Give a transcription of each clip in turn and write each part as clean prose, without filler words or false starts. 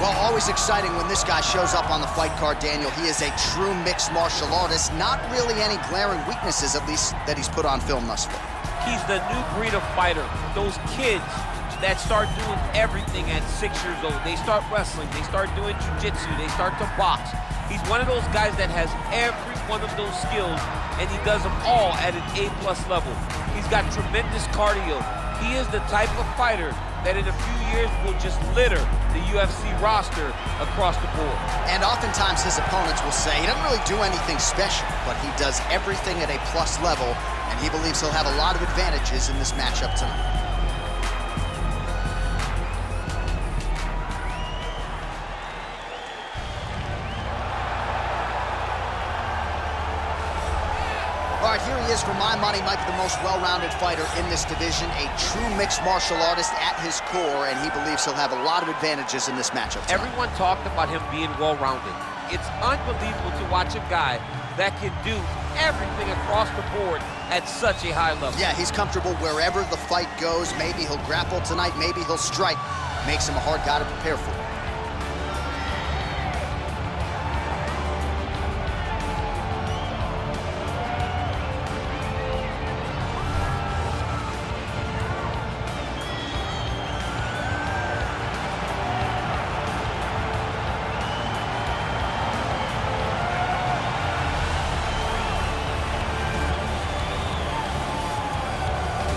Well, always exciting when this guy shows up on the fight card, Daniel. He is a true mixed martial artist. Not really any glaring weaknesses, at least, that he's put on film thus far. He's the new breed of fighter. Those kids that start doing everything at 6 years old. They start wrestling, they start doing jiu-jitsu, they start to box. He's one of those guys that has every one of those skills, and he does them all at an A+ level. He's got tremendous cardio. He is the type of fighter that in a few years will just litter the UFC roster across the board. And oftentimes his opponents will say he doesn't really do anything special, but he does everything at a plus level, and he believes he'll have a lot of advantages in this matchup tonight. All right, here he is, for my money, Mike, the most well-rounded fighter in this division, a true mixed martial artist at his core, and he believes he'll have a lot of advantages in this matchup tonight. Everyone talked about him being well-rounded. It's unbelievable to watch a guy that can do everything across the board at such a high level. Yeah, he's comfortable wherever the fight goes. Maybe he'll grapple tonight, maybe he'll strike. Makes him a hard guy to prepare for.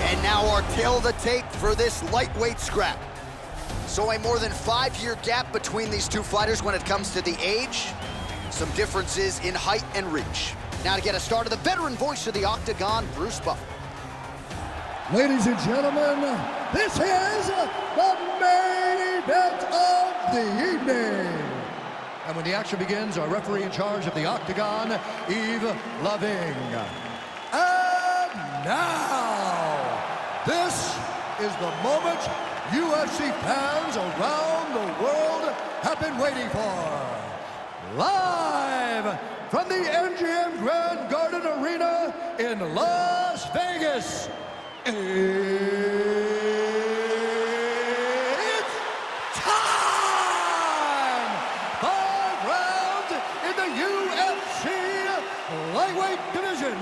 And now our tail of the tape for this lightweight scrap. So a more than 5-year gap between these two fighters when it comes to the age. Some differences in height and reach. Now to get us started, the veteran voice of the Octagon, Bruce Buffer. Ladies and gentlemen, this is the main event of the evening. And when the action begins, our referee in charge of the Octagon, Yves Lavigne. And now, this is the moment UFC fans around the world have been waiting for. Live from the MGM Grand Garden Arena in Las Vegas, it's time! 5 rounds in the UFC lightweight division.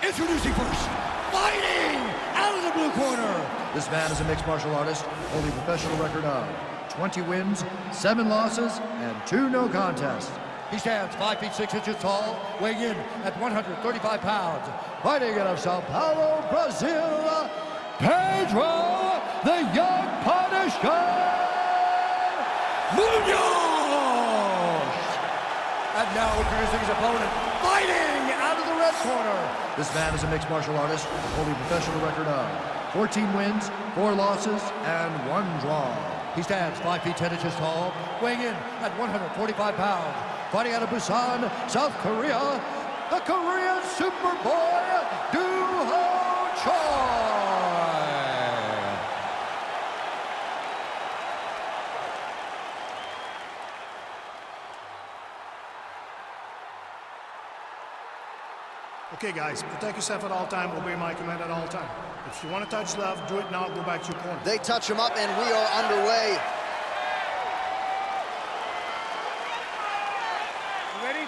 Introducing first, fighting out of the blue corner. This man is a mixed martial artist, holding a professional record of 20 wins, 7 losses, and 2 no contests. He stands 5 feet 6 inches tall, weighing in at 135 pounds. Fighting out of Sao Paulo, Brazil, Pedro, the Young Punisher Munhoz! And now introducing his opponent, fighting out of the red corner. This man is a mixed martial artist, holding a professional record of 14 wins, 4 losses, and 1 draw. He stands 5 feet 10 inches tall, weighing in at 145 pounds. Fighting out of Busan, South Korea, the Korean Superboy, Doo-Ho Choi. Okay, guys, protect yourself at all time, obey my command at all time. If you want to touch left, do it now, go back to your corner. They touch him up, and we are underway. You ready?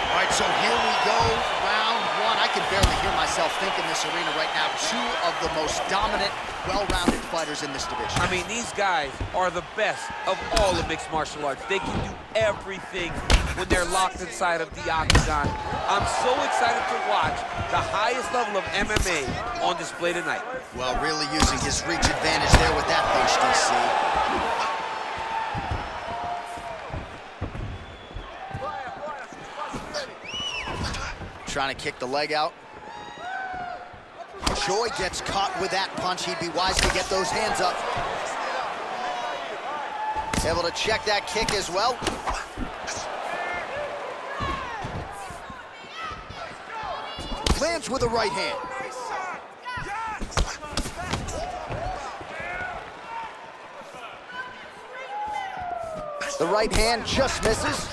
All right, so here we go, round 1. I can barely hear myself think in this arena right now. 2 of the most dominant, well-rounded fighters in this division. I mean, these guys are the best of all the mixed martial arts. They can do everything when they're locked inside of the Octagon. I'm so excited to watch the highest level of MMA on display tonight. Well, really using his reach advantage there with that punch, DC. Trying to kick the leg out. Choi gets caught with that punch. He'd be wise to get those hands up. Able to check that kick as well. Lands with a right hand. The right hand just misses.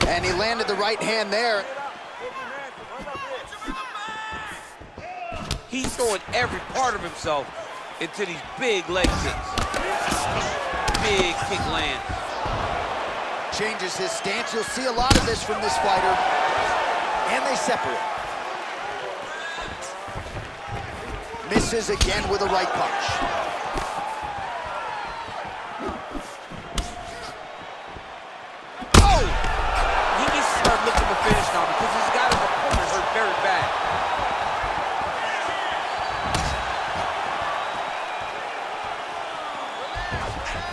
And he landed the right hand there. He's throwing every part of himself into these big leg kicks. Big kick lands. Changes his stance. You'll see a lot of this from this fighter. And they separate. Misses again with a right punch. Oh! He needs to start looking to finish now because he's got his opponent hurt very bad.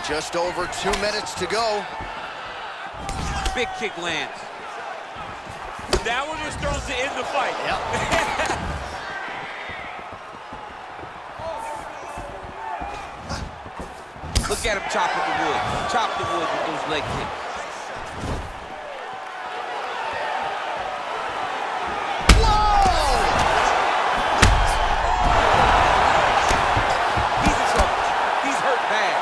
Just over 2 minutes to go. Big kick lands. That one was thrown to end the fight. Yep. Look at him chopping the wood. Chop the wood with those leg kicks. Whoa! He's in trouble. He's hurt bad.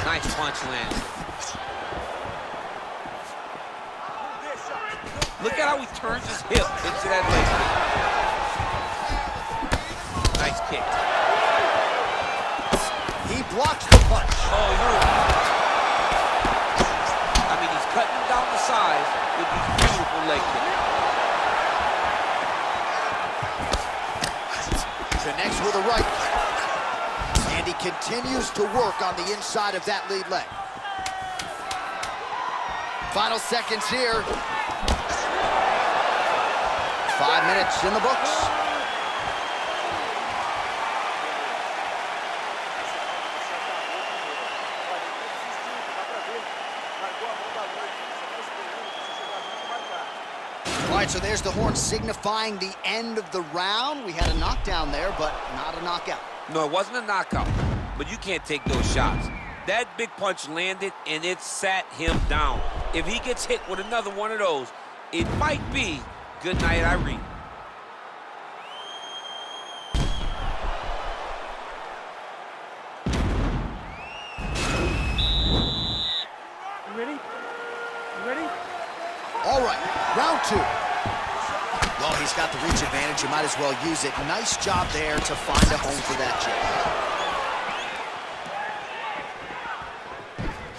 Nice punch land. Look at how he turns his hip into that leg kick. Nice kick. He blocks the punch. Oh, he hurt. I mean, he's cutting him down the sides with these beautiful leg kicks. Connects with a right. And he continues to work on the inside of that lead leg. Final seconds here. 5 minutes in the books. All right, so there's the horn signifying the end of the round. We had a knockdown there, but not a knockout. No, it wasn't a knockout, but you can't take those shots. That big punch landed, and it sat him down. If he gets hit with another one of those, it might be good night, Irene. You ready? You ready? All right, round 2. Well, he's got the reach advantage. You might as well use it. Nice job there to find a home for that jab.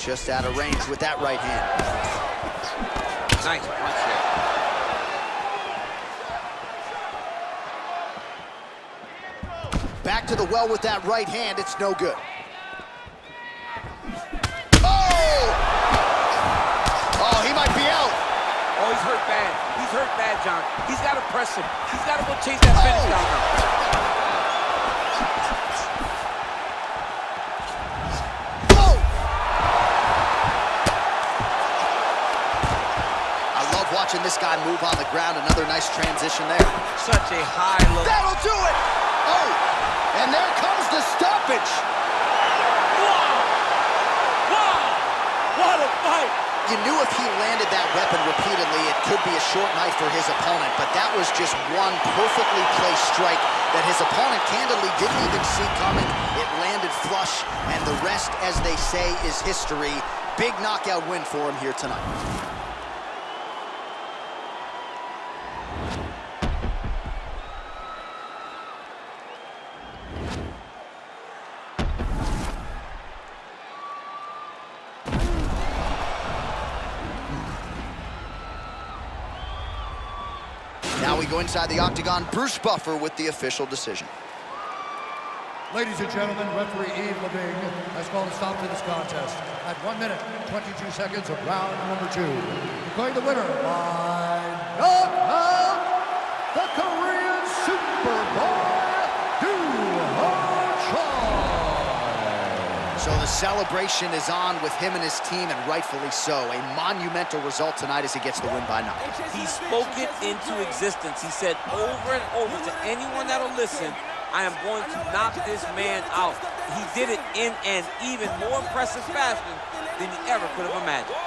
Just out of range with that right hand. Nice punch there. Back to the well with that right hand. It's no good. Oh! Oh, he might be out. Oh, he's hurt bad. He's hurt bad, John. He's got to press him. He's got to go chase that finish down now. Oh! I love watching this guy move on the ground. Another nice transition there. Such a high low. That'll do it! Oh! And there comes the stoppage. Wow! Wow! What a fight! You knew if he landed that weapon repeatedly, it could be a short night for his opponent, but that was just one perfectly placed strike that his opponent candidly didn't even see coming. It landed flush, and the rest, as they say, is history. Big knockout win for him here tonight. Now we go inside the octagon. Bruce Buffer with the official decision. Ladies and gentlemen, referee Yves Lavigne has called a stop to this contest at 1 minute, 22 seconds of round number 2. Declaring the winner by knockout, the Korean Superboy, Do-Ha Choi. So the celebration is on with him and his team, and rightfully so. A monumental result tonight as he gets the win by knockout. He spoke it into existence. He said over and over to anyone that'll listen, I am going to knock this man out. He did it in an even more impressive fashion than he ever could have imagined.